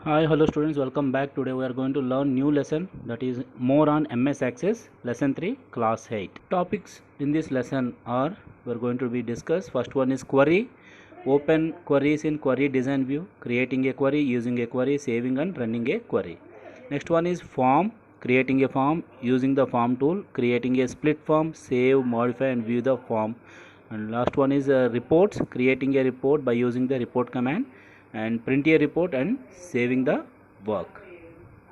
Hi, hello students, welcome back. Today we are going to learn new lesson, that is more on MS Access, lesson 3, class 8. Topics in this lesson are, we are going to be discussed. First one is query, open queries in query design view, creating a query, using a query, saving and running a query. Next one is form, creating a form, using the form tool, creating a split form, save, modify and view the form. And last one is reports, creating a report by using the report command and print a report and saving the work.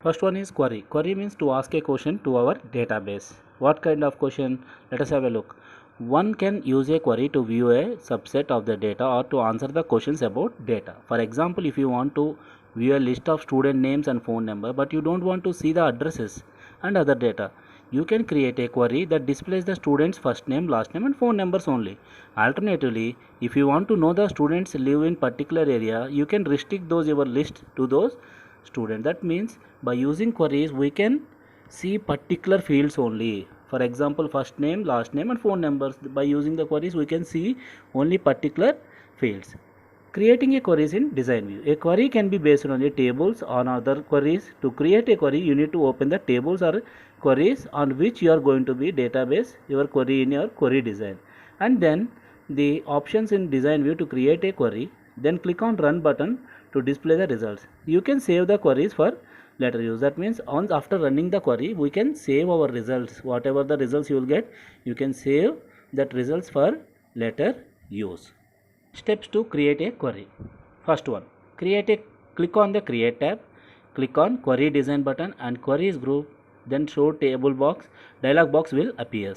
First one is query. Query means to ask a question to our database. What kind of question? Let us have a look. One can use a query to view a subset of the data or to answer the questions about data. For example, if you want to view a list of student names and phone number, but you don't want to see the addresses and other data, you can create a query that displays the student's first name, last name and phone numbers only. Alternatively, if you want to know the students live in particular area, you can restrict those your list to those students. That means by using queries we can see particular fields only. For example, first name, last name and phone numbers. By using the queries we can see only particular fields. Creating a queries in design view. A query can be based on the tables or other queries. To create a query, you need to open the tables or queries on which you are going to be database your query in your query design. And then the options in design view to create a query. Then click on run button to display the results. You can save the queries for later use. That means once after running the query, we can save our results. Whatever the results you will get, you can save that results for later use. Steps to create a query. First one, click on the create tab, click on query design button and queries group, then show table box, dialog box will appear.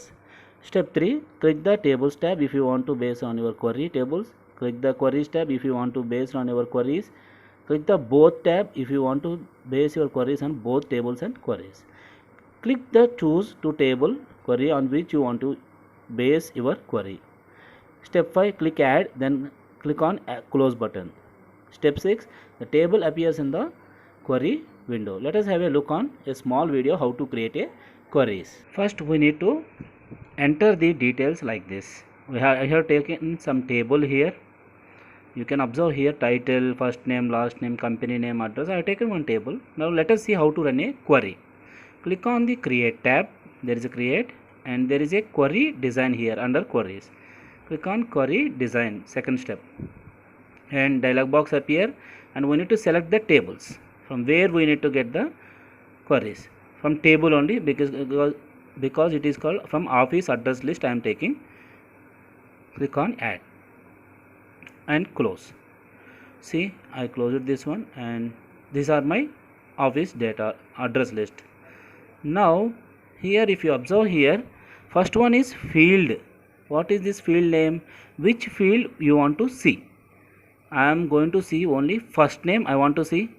Step 3, click the tables tab if you want to base on your query tables, click the queries tab if you want to base on your queries, click the both tab if you want to base your queries on both tables and queries. Click the choose to table query on which you want to base your query. Step 5, click add, then click on close button. Step 6, the table appears in the query window. Let us have a look on a small video how to create a queries. First we need to enter the details like this. I have taken some table here. You can observe here title, first name, last name, company name, address. I have taken one table. Now let us see how to run a query. Click on the create tab. There is a create and there is a query design here under queries. Click on query design, second step, and dialog box appear and we need to select the tables from where we need to get the queries. From table only because it is called from office address list I am taking. Click on add and close. See, I closed this one and these are my office data address list. Now here if you observe here, first one is field. What is this field name? Which field you want to see? I am going to see only first name I want to see,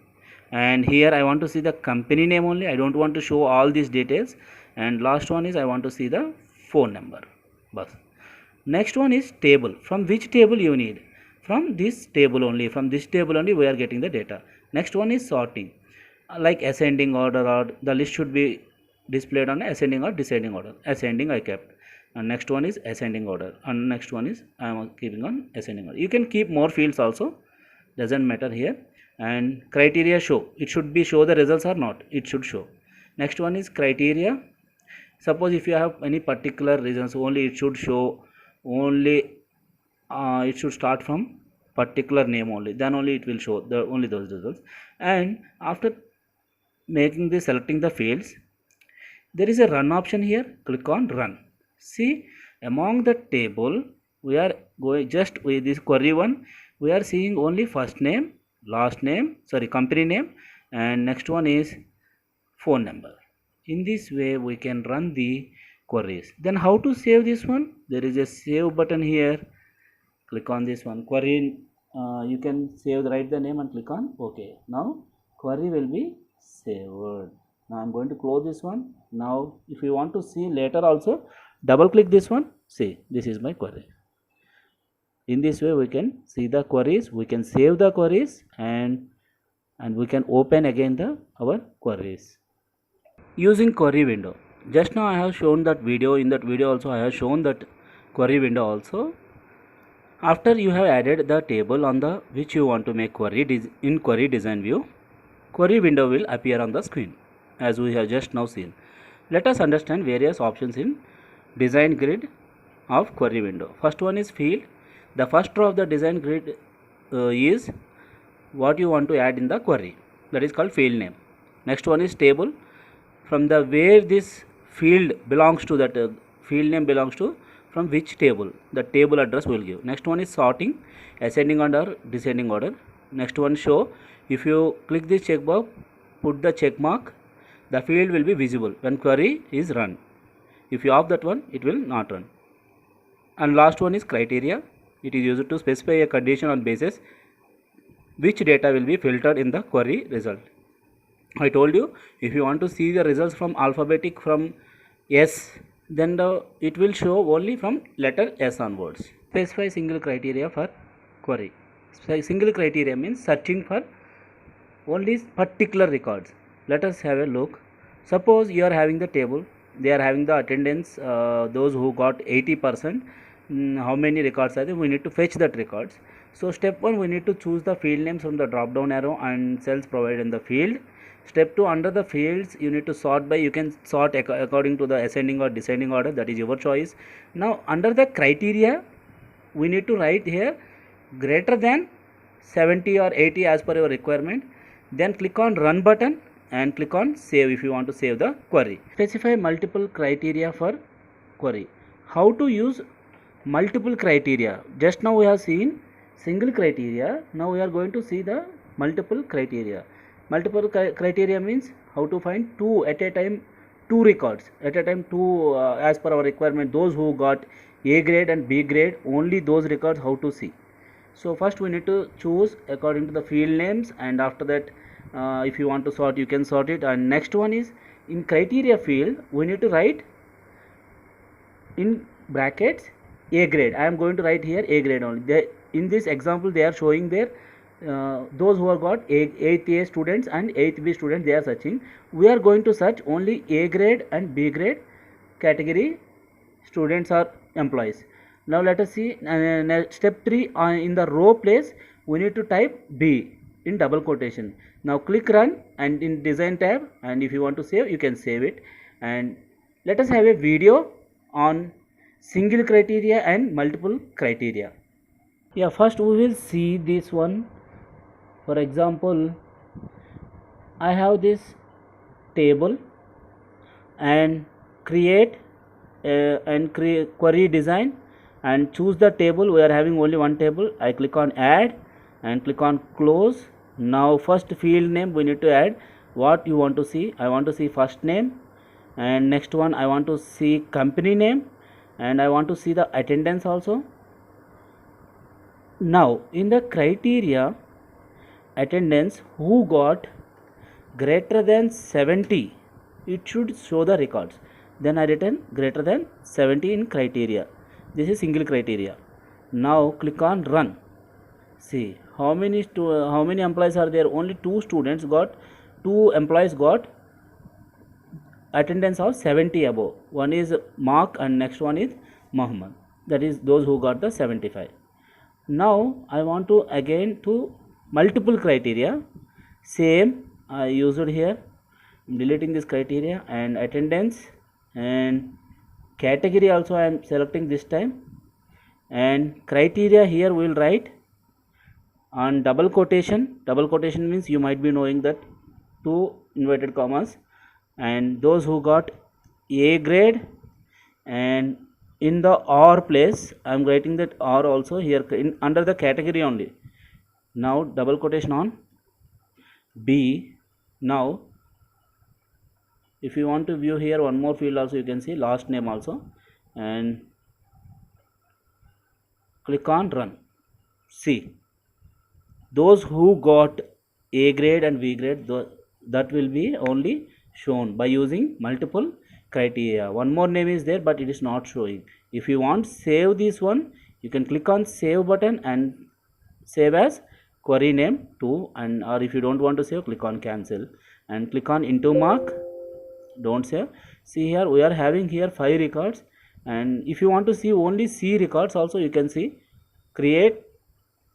and here I want to see the company name only. I don't want to show all these details. And last one is I want to see the phone number. Bas. Next one is table. From which table you need? From this table only. From this table only we are getting the data. Next one is sorting, like ascending order, or the list should be displayed on ascending or descending order. Ascending I kept, and next one is ascending order, and next one is I am keeping on ascending order. You can keep more fields also, doesn't matter here. And criteria show, it should be show the results or not, it should show. Next one is criteria. Suppose if you have any particular reasons, only it should show only it should start from particular name only, then only it will show the only those results. And after making this selecting the fields, there is a run option here. Click on run. See, among the table we are going just with this query one, we are seeing only first name, last name, sorry, company name, and next one is phone number. In this way we can run the queries. Then how to save this one? There is a save button here. Click on this one, query. You can save, write the name and click on OK. Now query will be saved. Now I am going to close this one. Now if you want to see later also, double click this one. See, this is my query. In this way we can see the queries, we can save the queries, and we can open again our queries using query window. Just now I have shown that video. In that video also I have shown that query window also. After you have added the table on the which you want to make query in query design view, query window will appear on the screen as we have just now seen. Let us understand various options in design grid of query window. First one is field. The first row of the design grid is what you want to add in the query, that is called field name. Next one is table. From the where this field belongs to, that field name belongs to, from which table, the table address will give. Next one is sorting, ascending order, descending order. Next one show. If you click this checkbox, put the check mark, the field will be visible when query is run. If you off that one, it will not run. And last one is criteria. It is used to specify a condition on basis which data will be filtered in the query result. I told you, if you want to see the results from alphabetic from S, then it will show only from letter S onwards. Specify single criteria for query. Single criteria means searching for only particular records. Let us have a look. Suppose you are having the table, they are having the attendance, those who got 80%, how many records are there? We need to fetch that records. So step 1, we need to choose the field names from the drop down arrow and cells provided in the field. Step 2, under the fields you need to sort by, you can sort according to the ascending or descending order, that is your choice. Now under the criteria we need to write here greater than 70 or 80 as per your requirement. Then click on run button and click on save if you want to save the query. Specify multiple criteria for query. How to use multiple criteria? Just now we have seen single criteria, now we are going to see the multiple criteria. Multiple criteria means how to find two at a time, two records at a time, two as per our requirement, those who got A grade and B grade, only those records how to see. So first we need to choose according to the field names, and after that if you want to sort, you can sort it. And next one is in criteria field we need to write in brackets A grade. I am going to write here A grade only. In this example they are showing there those who have got 8th A students and 8th B students, they are searching. We are going to search only A grade and B grade category students or employees. Now let us see step 3, in the row place we need to type B in double quotation. Now click run and in design tab, and if you want to save you can save it. And let us have a video on single criteria and multiple criteria. Yeah, first we will see this one. For example, I have this table and create query design and choose the table. We are having only one table. I click on add and click on close. Now first field name we need to add what you want to see. I want to see first name, and next one I want to see company name, and I want to see the attendance also. Now in the criteria attendance, who got greater than 70, it should show the records. Then I written greater than 70 in criteria. This is single criteria. Now click on run. See how many employees are there? Only 2 students got, 2 employees got attendance of 70 above. One is Mark and next one is Muhammad. That is those who got the 75. Now I want to again to multiple criteria. Same I used here. I'm deleting this criteria and attendance and category also I am selecting this time. And criteria here we will write on double quotation. Double quotation means you might be knowing that 2 inverted commas, and those who got A grade, and in the or place I am writing that or also here under the category only. Now double quotation on B. Now if you want to view here one more field also, you can see last name also, and click on run. See those who got A grade and B grade, that will be only shown by using multiple criteria. One more name is there but it is not showing. If you want save this one, you can click on save button and save as query name 2, and or if you don't want to save, click on cancel and click on into mark, don't save. See here we are having here 5 records, and if you want to see only C records also, you can see create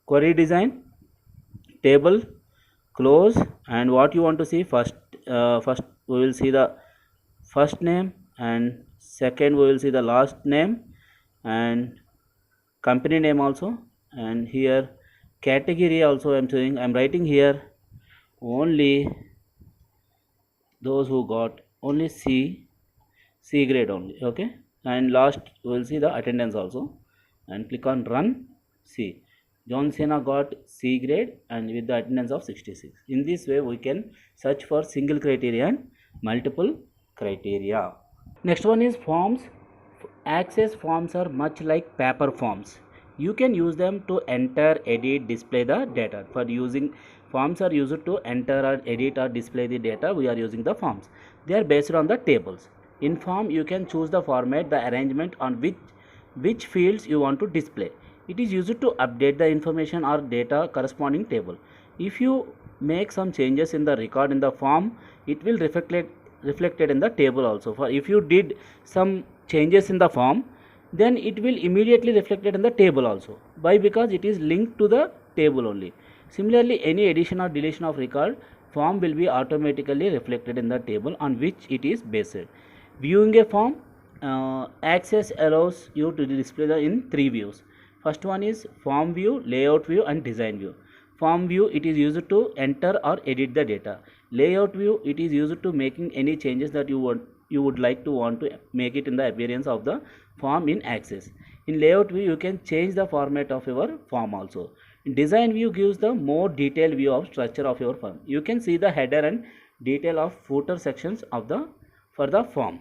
query design table close, and what you want to see first, first we will see the first name, and second we will see the last name and company name also, and here category also I'm writing here only those who got only C grade only, okay. And last we will see the attendance also, and click on run. See, John Cena got C grade and with the attendance of 66. In this way we can search for single criteria and multiple criteria. Next one is forms. Access forms are much like paper forms. You can use them to enter, edit, display the data. For using forms are used to enter or edit or display the data. We are using the forms. They are based on the tables. In form you can choose the format, the arrangement on which fields you want to display. It is used to update the information or data corresponding table. If you make some changes in the record in the form, it will reflected in the table also. For if you did some changes in the form, then it will immediately reflected in the table also. Why? Because it is linked to the table only. Similarly, any addition or deletion of record form will be automatically reflected in the table on which it is based. Viewing a form, access allows you to display the in three views. First one is form view, layout view and design view. Form view, it is used to enter or edit the data. Layout view, it is used to making any changes that you would like to make it in the appearance of the form in Access. In layout view you can change the format of your form also. In design view gives the more detailed view of structure of your form. You can see the header and detail of footer sections of the for the form.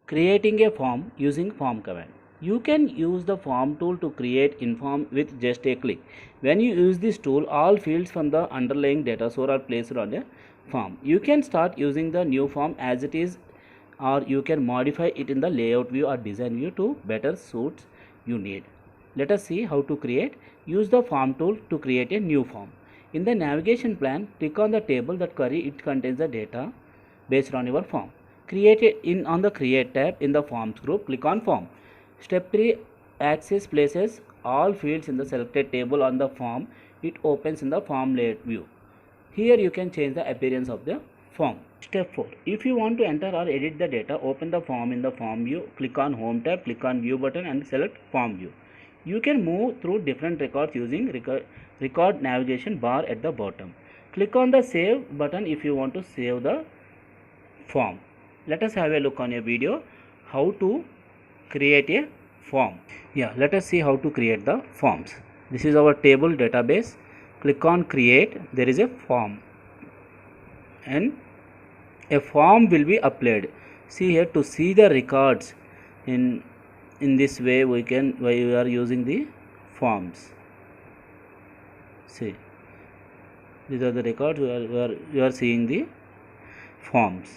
Creating a form using form command. You can use the form tool to create in form with just a click. When you use this tool, all fields from the underlying data source are placed on a form. You can start using the new form as it is, or you can modify it in the layout view or design view to better suits you need. Let us see how to create. Use the form tool to create a new form. In the navigation plan, click on the table that query it contains the data based on your form. Create it on the create tab in the forms group. Click on form. Step 3, Access places all fields in the selected table on the form. It opens in the form layout view. Here you can change the appearance of the form. Step 4, if you want to enter or edit the data, open the form in the form view. Click on home tab, click on view button and select form view. You can move through different records using record navigation bar at the bottom. Click on the save button if you want to save the form. Let us have a look on a video how to create a form. Yeah, let us see how to create the forms. This is our table database. Click on create. There is a form and a form will be uploaded. See here, to see the records in this way we are using the forms. See, these are the records. we are seeing the forms.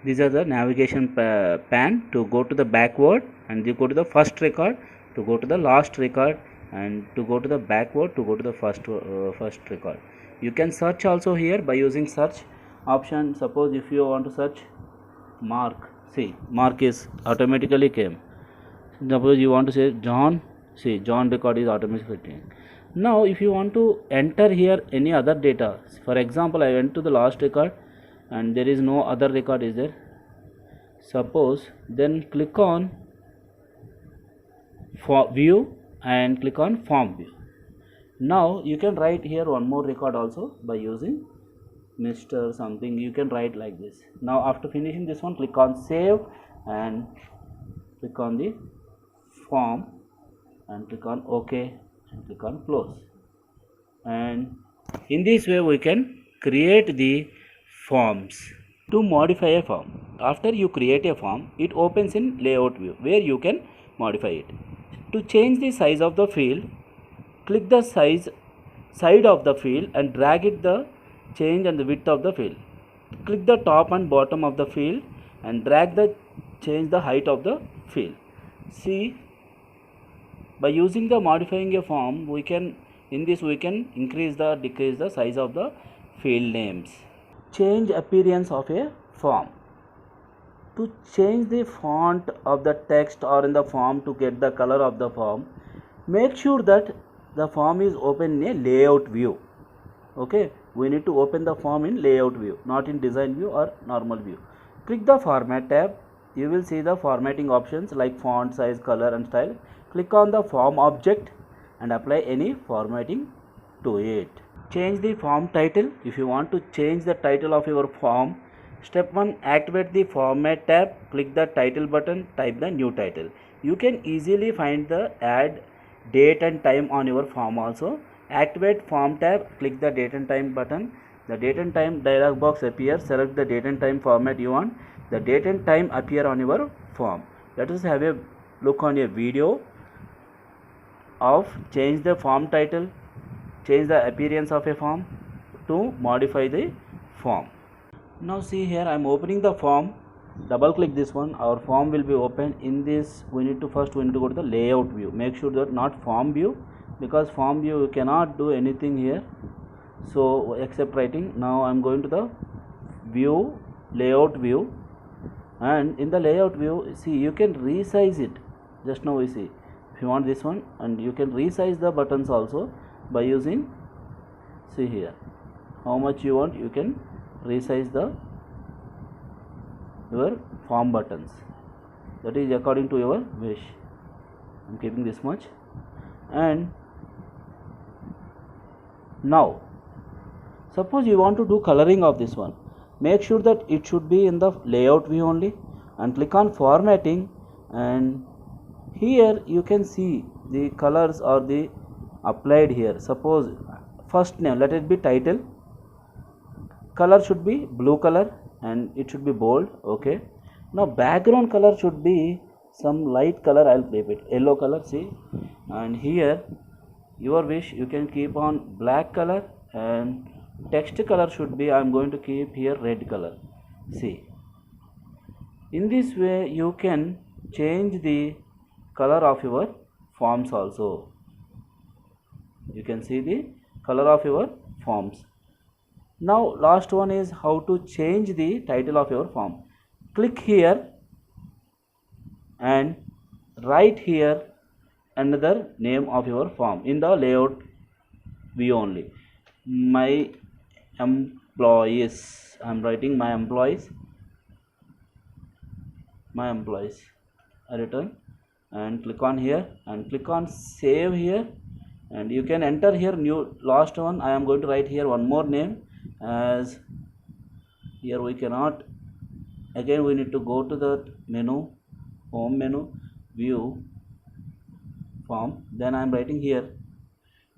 These are the navigation pan to go to the backward, and you go to the first record, to go to the last record, and to go to the backward to go to the first record. You can search also here by using search option. Suppose if you want to search Mark, see Mark is automatically came. Suppose you want to say John, see John record is automatically. Now if you want to enter here any other data, for example I went to the last record and there is no other record is there. Suppose, then click on view and click on form view. Now you can write here one more record also by using Mr. something. You can write like this. Now after finishing this one, click on save and click on the form and click on OK and click on close. And in this way we can create the forms. To modify a form, after you create a form, it opens in layout view where you can modify it. To change the size of the field, click the side of the field and drag it the change and the width of the field. Click the top and bottom of the field and drag the change the height of the field. See, by using the modifying a form, we can increase the decrease the size of the field names. Change appearance of a form. To change the font of the text or in the form to get the color of the form, make sure that the form is open in a layout view. Okay, we need to open the form in layout view, not in design view or normal view. Click the format tab. You will see the formatting options like font size, color and style. Click on the form object and apply any formatting to it. Change the form title. If you want to change the title of your form, step 1, activate the format tab. Click the title button, type the new title. You can easily find the add date and time on your form also. Activate form tab, click the date and time button. The date and time dialog box appears. Select the date and time format you want. The date and time appear on your form. Let us have a look on a video of change the form title, change the appearance of a form to modify the form. Now see here, I am opening the form. Double click this one, our form will be open. In this we need to go to the layout view. Make sure that not form view, because form view you cannot do anything here, so except writing. Now I am going to the view, layout view, and in the layout view, see, you can resize it. Just now we see, if you want this one, and you can resize the buttons also by using, see here, how much you want, you can resize your form buttons. That is according to your wish. I am keeping this much. And now suppose you want to do coloring of this one. Make sure that it should be in the layout view only, and click on formatting, and here you can see the colors are the applied here. Suppose first name, let it be title, color should be blue color and it should be bold. Okay, now background color should be some light color, I'll keep it yellow color, see, and here your wish, you can keep on black color, and text color should be, I am going to keep here red color. See, in this way you can change the color of your forms also. You can see the color of your forms. Now last one is how to change the title of your form. Click here and write here another name of your form in the layout view only. My employees, I am writing my employees. I return and click on here and click on save here, and you can enter here new last one. I am going to write here one more name, as here we cannot, again we need to go to the menu, home menu, view, form, then I am writing here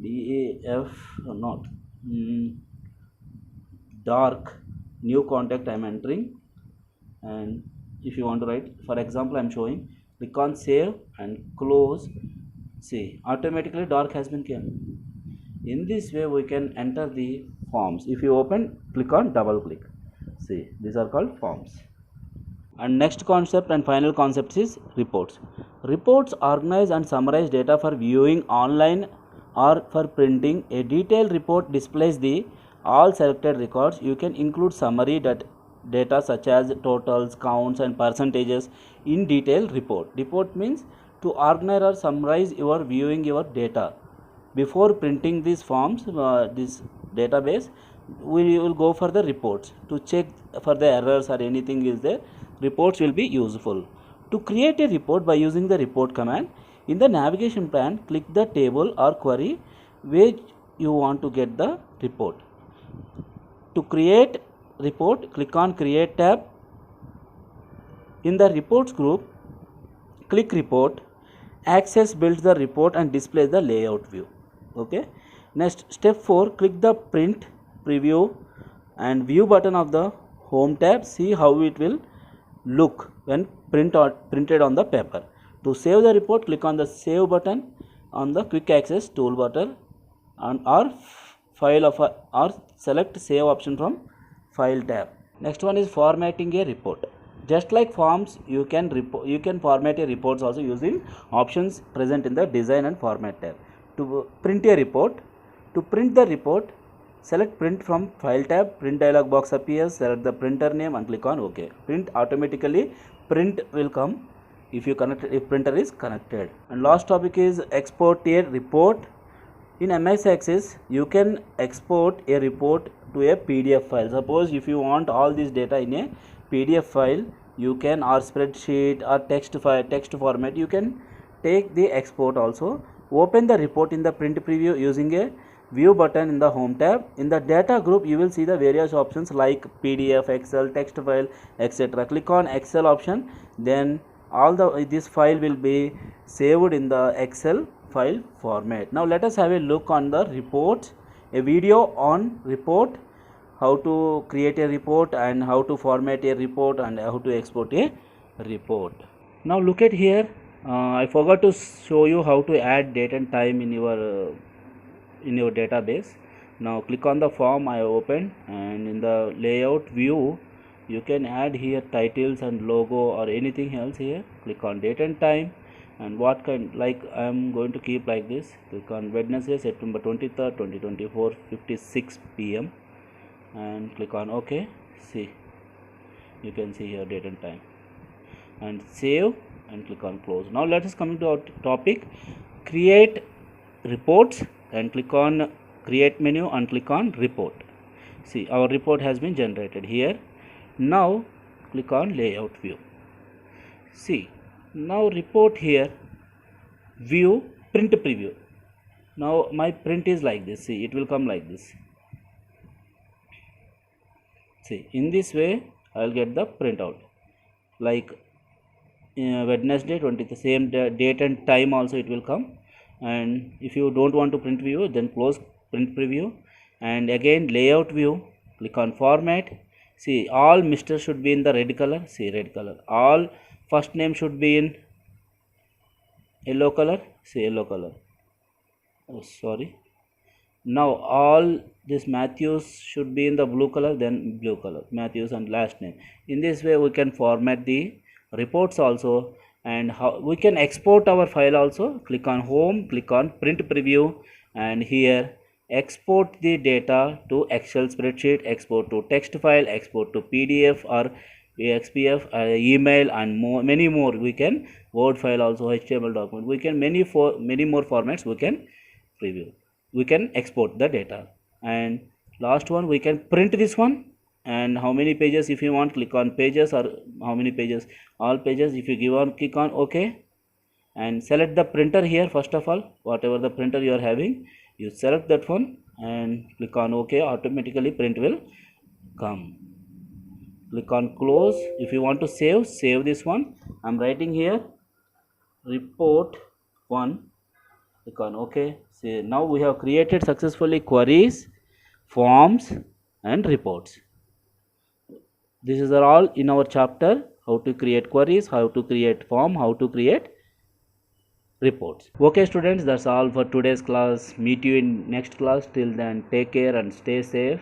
DAF or not, dark, new contact I am entering. And if you want to write, for example I am showing, click on save and close. See, automatically dark has been came. In this way we can enter the forms. If you open, click on double click. See, these are called forms. And next concept and final concept is reports. Reports organize and summarize data for viewing online or for printing. A detailed report displays the all selected records. You can include summary data such as totals, counts and percentages in detailed report. Report means to organize or summarize your viewing your data. Before printing these forms, this database, we will go for the reports to check for the errors or anything is there. Reports will be useful. To create a report by using the report command, in the navigation pane, click the table or query where you want to get the report. To create report, click on create tab. In the reports group, click report. Access builds the report and displays the layout view. Okay. Next, step 4, click the print, preview and view button of the home tab. See how it will look when printed on the paper. To save the report, click on the save button on the quick access tool button and or file of or select save option from file tab. Next one is formatting a report. Just like forms, you can format a reports also using options present in the design and format tab. To print a report, to print the report, select print from file tab. Print dialog box appears. Select the printer name and click on OK. Print automatically. Print will come if printer is connected. And last topic is export a report. In MS Access, you can export a report to a PDF file. Suppose if you want all this data in a PDF file, you can, or spreadsheet or text file, text format, you can take the export also. Open the report in the print preview using a view button in the home tab. In the data group, you will see the various options like PDF, Excel, text file, etc. Click on Excel option, then all this file will be saved in the Excel file format. Now let us have a look on the report, a video on report, how to create a report and how to format a report and how to export a report. Now look at here, I forgot to show you how to add date and time in your database. Now click on the form I opened, and in the layout view you can add here titles and logo or anything else. Here click on date and time, and what kind, like I am going to keep like this. Click on Wednesday, September 23rd 2024, 56 p.m. and click on OK. See, you can see here date and time, and save and click on close. Now let us come to our topic, create reports, and click on create menu and click on report. See, our report has been generated here. Now click on layout view. See, now report here, view, print preview. Now my print is like this. See, it will come like this. See, in this way I will get the printout, like Wednesday 20th, same date and time also it will come. And if you don't want to print view, then close print preview, and again layout view, click on format. See, all Mr. should be in the red color. See, red color. All first name should be in yellow color. See, yellow color. Oh, sorry. Now all this Matthews should be in the blue color, then blue color, Matthews and last name. In this way we can format the reports also, and how we can export our file also. Click on home, click on print preview, and here export the data to Excel spreadsheet, export to text file, export to PDF or XPF, email, and many more. We can Word file also, HTML document. We can many more formats we can preview. We can export the data. And last one, we can print this one. And how many pages if you want, click on pages, or how many pages, all pages. If you click on OK, and select the printer here. First of all, whatever the printer you are having, you select that one and click on OK. Automatically print will come. Click on close. If you want to save this one. I'm writing here report 1. Click on OK. See, now we have created successfully queries, forms, and reports. This is all in our chapter, how to create queries, how to create form, how to create reports. Okay students, that's all for today's class. Meet you in next class. Till then, take care and stay safe.